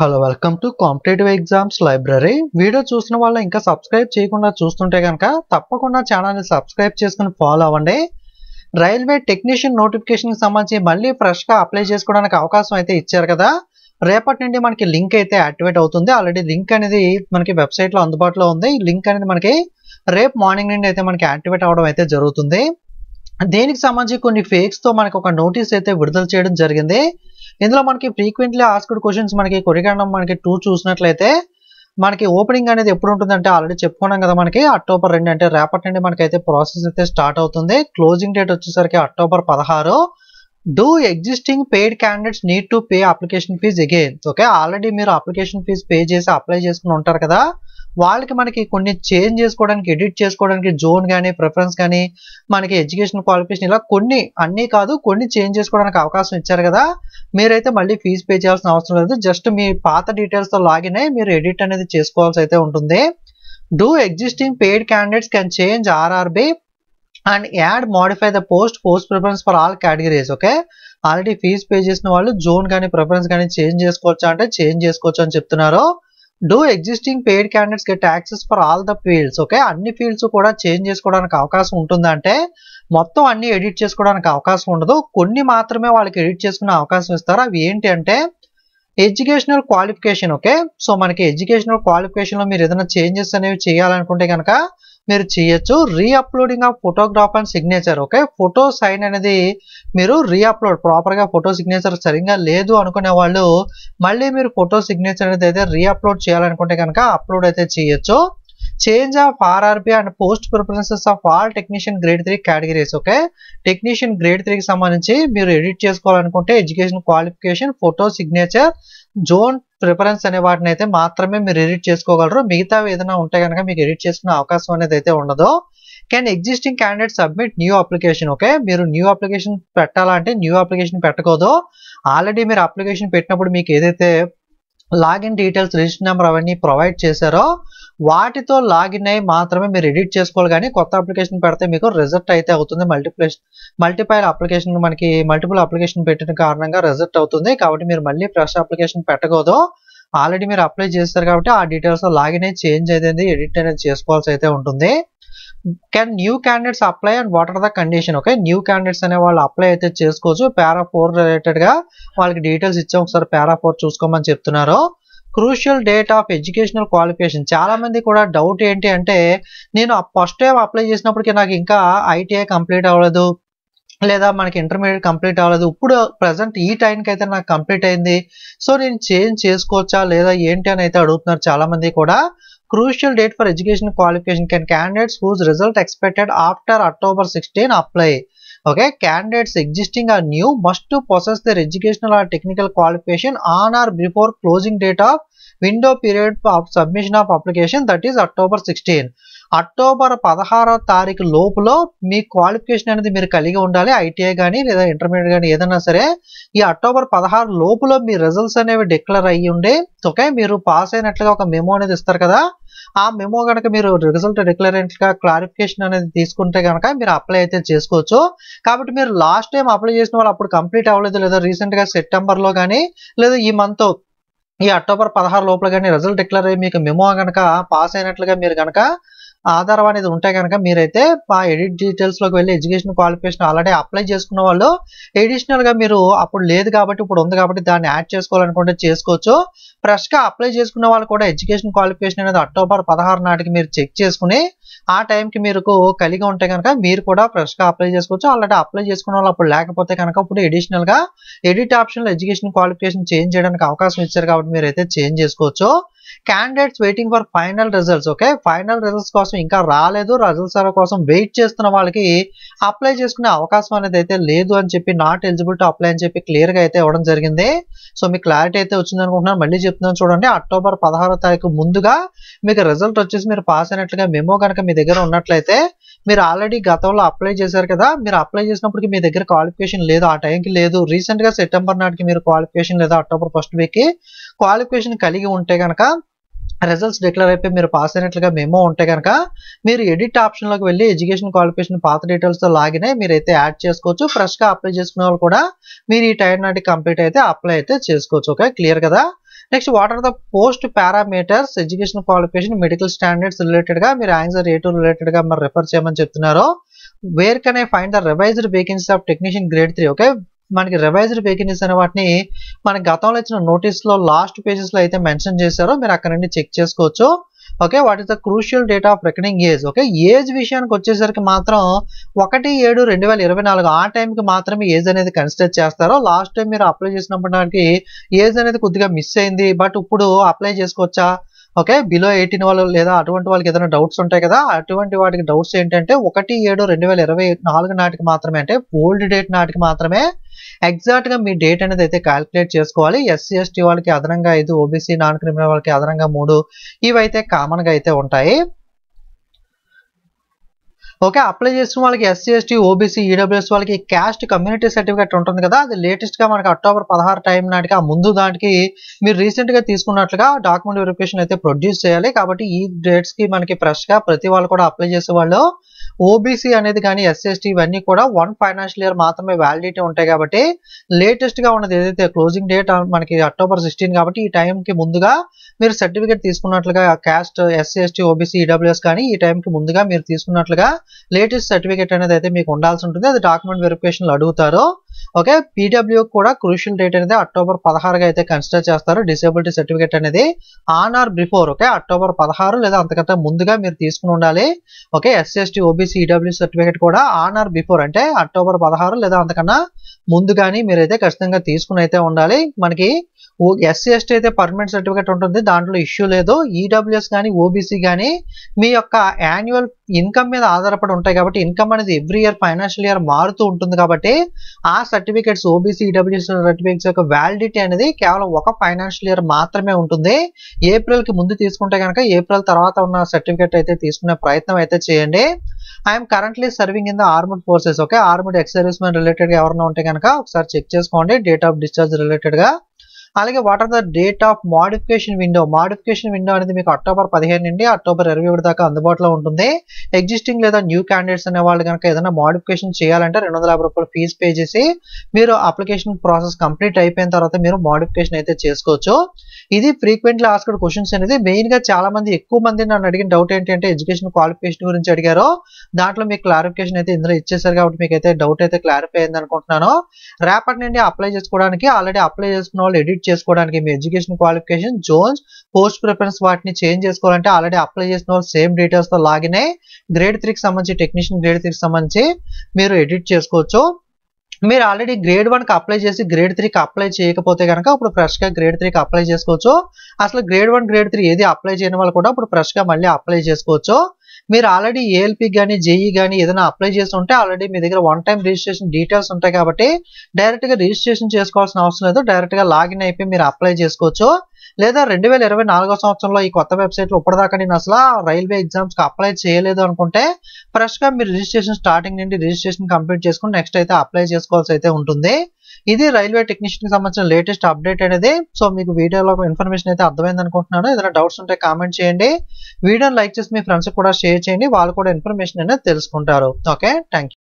Hello welcome to competitive exams library. Video చూసిన వాళ్ళు ఇంకా సబ్స్క్రైబ్ చేయకుండా చూస్తుంటే కనుక తప్పకుండా ఛానల్ని సబ్స్క్రైబ్ చేసుకుని ఫాలో అవ్వండి. రైల్వే టెక్నీషియన్ నోటిఫికేషన్కి సంబంధించి మళ్ళీ ఫ్రెష్గా అప్లై చేసుకోవడానికి అవకాశం అయితే ఇచ్చారు కదా. రేపటి నుండి మనకి లింక్ అయితే యాక్టివేట్ అవుతుంది. ఆల్రెడీ లింక్ అనేది మనకి వెబ్సైట్లో అందుబాటులో ఉంది. ఈ లింక్ అనేది మనకి రేపు మార్నింగ్ నుండి అయితే మనకి యాక్టివేట్ అవ్వడం అయితే జరుగుతుంది. దీనికి సంబంధించి కొన్ని ఫేక్స్తో మనకి ఒక నోటీస్ అయితే విడుదల చేయడం జరిగింది. ఇందులో మనకి ఫ్రీక్వెంట్లీ ఆస్క్డ్ క్వశ్చన్స్ మనకి కొరికాండం మనకి 2 చూసినట్లయితే మనకి ఓపెనింగ్ అనేది ఎప్పుడు ఉంటుందంటే ఆల్రెడీ చెప్పుకున్నాం కదా, మనకి అక్టోబర్ 2 అంటే రేపటి నుండి మనకైతే ప్రాసెస్ అయితే స్టార్ట్ అవుతుంది. క్లోజింగ్ డేట్ వచ్చేసరికి October 16. Do existing paid candidates need to pay application fee again. Okay, already మీరు అప్లికేషన్ ఫీజ్ పే చేసి అప్లై చేసుకుని ఉంటారు కదా, వాళ్ళకి మనకి కొన్ని చేంజ్ చేసుకోవడానికి, ఎడిట్ చేసుకోవడానికి జోన్ కానీ ప్రిఫరెన్స్ కానీ మనకి ఎడ్యుకేషన్ క్వాలిఫికేషన్ ఇలా కొన్ని, అన్నీ కాదు కొన్ని చేంజ్ చేసుకోవడానికి అవకాశం ఇచ్చారు కదా. మీరైతే మళ్ళీ ఫీజు పే చేయాల్సిన అవసరం లేదు. జస్ట్ మీ పాత డీటెయిల్స్తో లాగిన్ అయ్యి మీరు ఎడిట్ అనేది చేసుకోవాల్సి అయితే ఉంటుంది. Do existing paid candidates can change RRB and add modify the post preference for all categories. Okay, already fee pay చేసిన వాళ్ళు జోన్ కానీ ప్రిఫరెన్స్ కానీ చేంజ్ చేసుకోవచ్చా అంటే చేంజ్ చేసుకోవచ్చు అని చెప్తున్నారు. Do existing paid candidates get access for all the fields. Okay, అన్ని ఫీల్డ్స్ కూడా చేంజ్ చేసుకోవడానికి అవకాశం ఉంటుందంటే మొత్తం అన్ని ఎడిట్ చేసుకోవడానికి అవకాశం ఉండదు. కొన్ని మాత్రమే వాళ్ళకి ఎడిట్ చేసుకునే అవకాశం ఇస్తారు. అవి ఏంటి అంటే ఎడ్యుకేషనల్ క్వాలిఫికేషన్. ఓకే, సో మనకి ఎడ్యుకేషనల్ క్వాలిఫికేషన్లో మీరు ఏదైనా చేంజెస్ అనేవి చేయాలనుకుంటే కనుక మీరు చేయొచ్చు. Reuploading of photograph and signature. Okay, photo sign అనేది మీరు రీఅప్లోడ్, ప్రాపర్గా ఫోటో సిగ్నేచర్ సరిగ్గా లేదు అనుకునే వాళ్ళు మళ్ళీ మీరు ఫోటో సిగ్నేచర్ అనేది అయితే రీఅప్లోడ్ చేయాలనుకుంటే కనుక అప్లోడ్ అయితే చేయొచ్చు. Change of RRB and post preferences of all technician grade 3 categories. Okay, technician grade 3కి సంబంధించి మీరు ఎడిట్ చేసుకోవాలనుకుంటే education qualification, photo signature, zone preference అనే వాటిని అయితే మాత్రమే మీరు ఎడిట్ చేసుకోగలరు. మిగతావి ఏదైనా ఉంటే కనుక మీకు ఎడిట్ చేసుకునే అవకాశం అనేది అయితే ఉండదు. Can existing candidate submit new application. Okay, మీరు న్యూ అప్లికేషన్ పెట్టాలంటే న్యూ అప్లికేషన్ పెట్టకూడదు. ఆల్రెడీ మీరు అప్లికేషన్ పెట్టినప్పుడు మీకు ఏదైతే లాగిన్ డీటెయిల్స్, రిజిస్టర్ నెంబర్ అవన్నీ ప్రొవైడ్ చేశారో వాటితో లాగిన్ అయ్యి మాత్రమే మీరు ఎడిట్ చేసుకోవాలి. కానీ కొత్త అప్లికేషన్ పెడితే మీకు రిజెక్ట్ అయితే అవుతుంది. మల్టిపుల్ అప్లికేషన్ పెట్టిన కారణంగా రిజెక్ట్ అవుతుంది. కాబట్టి మీరు మళ్ళీ ఫ్రెష్ అప్లికేషన్ పెట్టకూడదు. ఆల్రెడీ మీరు అప్లై చేస్తారు కాబట్టి ఆ డీటెయిల్స్ లాగిన్ అయ్యి చేంజ్ అయితే ఎడిట్ అనేది చేసుకోవాల్సి అయితే ఉంటుంది. Can new candidates apply and what are the condition. Okay, new candidates అనే వాళ్ళు అప్లై అయితే చేసుకోవచ్చు. పారా 4 రిలేటెడ్ గా వాళ్ళకి డీటెయిల్స్ ఇచ్చాం, ఒకసారి పారా 4 చూసుకోమని చెప్తున్నారు. Crucial date of educational qualification. చాలా మంది కూడా డౌట్ ఏంటి అంటే నేను ఫస్ట్ టైం అప్లై చేసినప్పటికీ నాకు ఇంకా ఐటీఐ కంప్లీట్ అవ్వలేదు, లేదా మనకి ఇంటర్మీడియట్ కంప్లీట్ అవ్వలేదు, ఇప్పుడు ప్రజెంట్ ఈ టైంకి అయితే నాకు కంప్లీట్ అయింది, సో నేను చేంజ్ చేసుకోవచ్చా లేదా ఏంటి అని అయితే అడుగుతున్నారు చాలా మంది కూడా. Crucial date for education qualification. Can candidates whose result expected after October 16 apply? Okay, candidates existing or new must to possess their educational or technical qualification on or before closing date of window period of submission of application, that is October 16. October 16వ తారీఖు లోపులో మీ qualification అనేది మీరు కలిగి ఉండాలి. ITI కానీ లేదా intermediate కానీ ఏదైనా సరే ఈ అక్టోబర్ 16 లోపులో మీ రిజల్ట్స్ అనేవి డిక్లేర్ అయ్యి ఉండే. ఓకే, మీరు పాస్ అయినట్లుగా ఒక మెమో అనేది ఇస్తారు కదా, ఆ మెమో కనుక మీరు రిజల్ట్ డిక్లేర్ అయినట్లుగా క్లారిఫికేషన్ అనేది తీసుకుంటే కనుక మీరు అప్లై అయితే చేసుకోవచ్చు. కాబట్టి మీరు లాస్ట్ టైం అప్లై చేసిన వాళ్ళు అప్పుడు కంప్లీట్ అవ్వలేదు, లేదా రీసెంట్గా సెప్టెంబర్లో కానీ లేదా ఈ మంత్ ఈ అక్టోబర్ 16 లోపల కానీ రిజల్ట్ డిక్లేర్ అయ్యి మీకు మెమో కనుక పాస్ అయినట్లుగా మీరు కనుక ఆధారం అనేది ఉంటే కనుక మీరైతే ఆ ఎడిట్ డీటెయిల్స్లోకి వెళ్ళి ఎడ్యుకేషన్ క్వాలిఫికేషన్ ఆల్రెడీ అప్లై చేసుకున్న వాళ్ళు ఎడిషనల్గా మీరు అప్పుడు లేదు కాబట్టి ఇప్పుడు ఉంది కాబట్టి దాన్ని యాడ్ చేసుకోవాలనుకుంటే చేసుకోవచ్చు. ఫ్రెష్గా అప్లై చేసుకున్న వాళ్ళు కూడా ఎడ్యుకేషన్ క్వాలిఫికేషన్ అనేది అక్టోబర్ 16 నాటికి మీరు చెక్ చేసుకుని ఆ టైంకి మీరు కలిగి ఉంటే కనుక మీరు కూడా ఫ్రెష్గా అప్లై చేసుకోవచ్చు. ఆల్రెడీ అప్లై చేసుకున్న వాళ్ళు అప్పుడు లేకపోతే కనుక ఇప్పుడు ఎడిషనల్గా ఎడిట్ ఆప్షన్లో ఎడ్యుకేషన్ క్వాలిఫికేషన్ చేంజ్ చేయడానికి అవకాశం ఇచ్చారు కాబట్టి మీరైతే చేంజ్ చేసుకోవచ్చు. Candidates waiting for final results. Okay, final results కోసం ఇంకా రాలేదు, రిజల్ట్స్ కోసం వెయిట్ చేస్తున్న వాళ్ళకి అప్లై చేసుకునే అవకాశం అనేది అయితే లేదు అని చెప్పి, నాట్ ఎలిజిబుల్ టు అప్లై అని చెప్పి క్లియర్గా అయితే ఇవ్వడం జరిగింది. సో మీకు క్లారిటీ అయితే వచ్చింది అనుకుంటున్నాను. మళ్ళీ చెప్తున్నాను చూడండి, అక్టోబర్ 16వ తారీఖు ముందుగా మీకు రిజల్ట్ వచ్చేసి మీరు పాస్ అయినట్లుగా మెమో కనుక మీ దగ్గర ఉన్నట్లయితే మీరు ఆల్రెడీ గతంలో అప్లై చేశారు కదా, మీరు అప్లై చేసినప్పటికీ మీ దగ్గర క్వాలిఫికేషన్ లేదు, ఆ టైంకి లేదు, రీసెంట్గా సెప్టెంబర్ నాటికి మీరు క్వాలిఫికేషన్ లేదా అక్టోబర్ 1st వీక్కి క్వాలిఫికేషన్ కలిగి ఉంటే కనుక రిజల్ట్స్ డిక్లేర్ అయిపోయి మీరు పాస్ అయినట్లుగా మెమో ఉంటే కనుక మీరు ఎడిట్ ఆప్షన్లోకి వెళ్ళి ఎడ్యుకేషన్ క్వాలిఫికేషన్ పాత డీటెయిల్స్తో లాగిన్ అయ్యి మీరైతే యాడ్ చేసుకోవచ్చు. ఫ్రెష్గా అప్లై చేసుకునే వాళ్ళు కూడా మీరు ఈ టైం నాటికి కంప్లీట్ అయితే అప్లై అయితే చేసుకోవచ్చు. ఓకే, క్లియర్ కదా. Next what are the post parameters education qualification medical standards related గా మీరు ఆన్సర్ A2 రిలేటెడ్ గా మరి రెఫర్ చేయమని చెప్తున్నారు. Where can I find the revised vacancy of technician grade 3. Okay, మనకి రివైజ్డ్ వేకెన్సీస్ అనే వాటిని మనకి గతంలో ఇచ్చిన నోటీస్ లో లాస్ట్ పేజెస్ లో అయితే మెన్షన్ చేశారో మీరు అక్కడ నుండి చెక్ చేసుకోవచ్చు. Okay, what is the crucial date of reckoning age. Okay, age విషయానికి వచ్చేసరికి మాత్రం 1/7/2024 ఆ టైంకి మాత్రమే ఏజ్ అనేది కన్సిడర్ చేస్తారో. లాస్ట్ టైం మీరు అప్లై చేసినప్పటికి ఏజ్ అనేది కొద్దిగా మిస్ అయింది, బట్ ఇప్పుడు అప్లై చేసుకోవచ్చా? ఓకే, బిలో 18 వాళ్ళు లేదా అటువంటి వాళ్ళకి ఏదైనా డౌట్స్ ఉంటాయి కదా, అటువంటి వాటికి డౌట్స్ ఏంటంటే 1/7/2024 నాటికి మాత్రమే, అంటే ఓల్డ్ డేట్ నాటికి మాత్రమే ఎగ్జాక్ట్ గా మీ డేట్ అనేది అయితే క్యాలిక్యులేట్ చేసుకోవాలి. SC ST వాళ్ళకి అదనంగా 5, OBC నాన్ క్రిమినల్ వాళ్ళకి అదనంగా 3 ఇవైతే కామన్ గా అయితే ఉంటాయి. ఓకే, అప్లై చేసిన వాళ్ళకి SC ST OBC EWS వాళ్ళకి క్యాస్ట్ కమ్యూనిటీ సర్టిఫికేట్ ఉంటుంది కదా, అది లేటెస్ట్ గా మనకి అక్టోబర్ 16 టైం నాటికి ఆ ముందు దానికి మీరు రీసెంట్ గా తీసుకున్నట్లుగా డాక్యుమెంట్ వెరిఫికేషన్ అయితే ప్రొడ్యూస్ చేయాలి. కాబట్టి ఈ డేట్స్ కి మనకి ఫ్రెష్ గా ప్రతి వాళ్ళు కూడా అప్లై చేసే వాళ్ళు OBC అనేది కానీ SC ST ఇవన్నీ కూడా 1 ఫైనాన్షియల్ ఇయర్ మాత్రమే వ్యాలిడిటీ ఉంటాయి. కాబట్టి లేటెస్ట్ గా ఉన్నది ఏదైతే క్లోజింగ్ డేట్ మనకి అక్టోబర్ 16 కాబట్టి ఈ టైం కి ముందుగా మీరు సర్టిఫికేట్ తీసుకున్నట్లుగా caste SC ST OBC EWS కానీ ఈ టైం కి ముందుగా మీరు తీసుకున్నట్లుగా లేటెస్ట్ సర్టిఫికేట్ అనేది అయితే మీకు ఉండాల్సి ఉంటుంది. అది డాక్యుమెంట్ వెరిఫికేషన్ అడుగుతారు. ఓకే, PW కూడా క్రూషియల్ డేట్ అనేది అక్టోబర్ 16 అయితే కన్సిడర్ చేస్తారు. డిసేబిలిటీ సర్టిఫికేట్ అనేది on are before okay October 16 లేదా అంతకంటే ముందుగా మీరు తీసుకుని ఉండాలి. Okay, SC ST OBC EWS certificate కూడా ఆన్ ఆర్ బిఫోర్ అంటే అక్టోబర్ 16 లేదా అంతకన్నా ముందుగాని మీరైతే ఖచ్చితంగా తీసుకుని అయితే ఉండాలి. మనకి SC ST అయితే పర్మనెంట్ సర్టిఫికేట్ ఉంటుంది, దాంట్లో ఇష్యూ లేదు. EWS కానీ OBC కానీ మీ యొక్క యాన్యువల్ ఇన్కమ్ మీద ఆధారపడి ఉంటాయి. కాబట్టి ఇన్కమ్ అనేది ఎవ్రీ ఇయర్ ఫైనాన్షియల్ ఇయర్ మారుతూ ఉంటుంది. కాబట్టి ఆ సర్టిఫికేట్స్ OBC EWS సర్టిఫికేట్స్ యొక్క వ్యాలిడిటీ అనేది కేవలం 1 ఫైనాన్షియల్ ఇయర్ మాత్రమే ఉంటుంది. ఏప్రిల్ కి ముందు తీసుకుంటే కనుక ఏప్రిల్ తర్వాత ఉన్న సర్టిఫికేట్ అయితే తీసుకునే ప్రయత్నం అయితే చేయండి. I'm currently serving in the armed forces. Okay, armed ex service men related గా ఎవరైనా ఉంటే కనుక ఒకసారి చెక్ చేసుకోండి డేట్ ఆఫ్ డిశ్చార్జ్ రిలేటెడ్ గా. అలాగే what are the date of modification window. Modification window అనేది మీకు అక్టోబర్ 15 నుండి అక్టోబర్ 21 దాకా అందుబాటులో ఉంటుంది. ఎగ్జిస్టింగ్ లేదా న్యూ క్యాండిడేట్స్ అనే వాళ్ళు కనుక ఏదైనా మోడిఫికేషన్ చేయాలంటే 250 రూపాయలు ఫీజు పే చేసి మీరు అప్లికేషన్ ప్రాసెస్ కంప్లీట్ అయిపోయిన తర్వాత మీరు మోడిఫికేషన్ అయితే చేసుకోవచ్చు. ఇది ఫ్రీక్వెంట్లీ ఆస్క్డ్ క్వశ్చన్స్ అనేది. మెయిన్ గా చాలా మంది ఎక్కువ మంది నన్ను అడిగిన డౌట్ ఏంటంటే ఎడ్యుకేషన్ క్వాలిఫికేషన్ గురించి అడిగారు. దాంట్లో మీకు క్లారిఫికేషన్ అయితే ఇందులో ఇచ్చేసారు కాబట్టి మీకు అయితే డౌట్ అయితే క్లారిఫై అయింది అనుకుంటున్నాను. రేపటి నుండి అప్లై చేసుకోవడానికి ఆల్రెడీ అప్లై చేసుకున్న వాళ్ళు ఎడిట్ చేసుకోవడానికి మీ education qualification zones post preference వాటిని చేంజ్ చేసుకోవాలంటే ఆల్రెడీ అప్లై చేసిన వాళ్ళు సేమ్ డీటెయిల్స్ తో లాగిన్ అయ్యి గ్రేడ్ 3 కి సంబంధించి టెక్నీషియన్ గ్రేడ్ 3 కి సంబంధించి మీరు ఎడిట్ చేసుకోవచ్చు. మీరు ఆల్రెడీ గ్రేడ్ 1 కి అప్లై చేసి గ్రేడ్ 3 కి అప్లై చేయకపోతే కనుక ఇప్పుడు ఫ్రెష్ గా గ్రేడ్ 3 కి అప్లై చేసుకోవచ్చు. అసలు గ్రేడ్ 1 గ్రేడ్ 3 ఏది అప్లై చేయని వాళ్ళు కూడా ఇప్పుడు ఫ్రెష్ గా మళ్ళీ అప్లై చేసుకోవచ్చు. మీరు ఆల్రెడీ ALP కానీ JEE కానీ ఏదైనా అప్లై చేసి ఉంటే ఆల్రెడీ మీ దగ్గర 1 టైం రిజిస్ట్రేషన్ డీటెయిల్స్ ఉంటాయి కాబట్టి డైరెక్ట్ గా రిజిస్ట్రేషన్ చేసుకోవాల్సిన అవసరం లేదు. డైరెక్ట్ గా లాగిన్ అయిపోయి మీరు అప్లై చేసుకోవచ్చు. లేదా 2024 సంవత్సరంలో ఈ కొత్త వెబ్సైట్ లో ఇప్పటిదాకా నేను అసలు రైల్వే ఎగ్జామ్స్ కి అప్లై చేయలేదు అనుకుంటే ఫ్రెష్ గా మీరు రిజిస్ట్రేషన్ స్టార్టింగ్ నుండి రిజిస్ట్రేషన్ కంప్లీట్ చేసుకుని నెక్స్ట్ అయితే అప్లై చేసుకోవాల్సి అయితే ఉంటుంది. ఇది రైల్వే టెక్నీషియన్ కి సంబంధించిన లేటెస్ట్ అప్డేట్ అనేది. సో మీకు వీడియోలో ఇన్ఫర్మేషన్ అయితే అర్థమైంది అనుకుంటున్నాను. ఏదైనా డౌట్స్ ఉంటే కామెంట్ చేయండి. వీడియోని లైక్ చేసి మీ ఫ్రెండ్స్ కూడా షేర్ చేయండి, వాళ్ళు కూడా ఇన్ఫర్మేషన్ అనేది తెలుసుకుంటారు. Okay, thank you.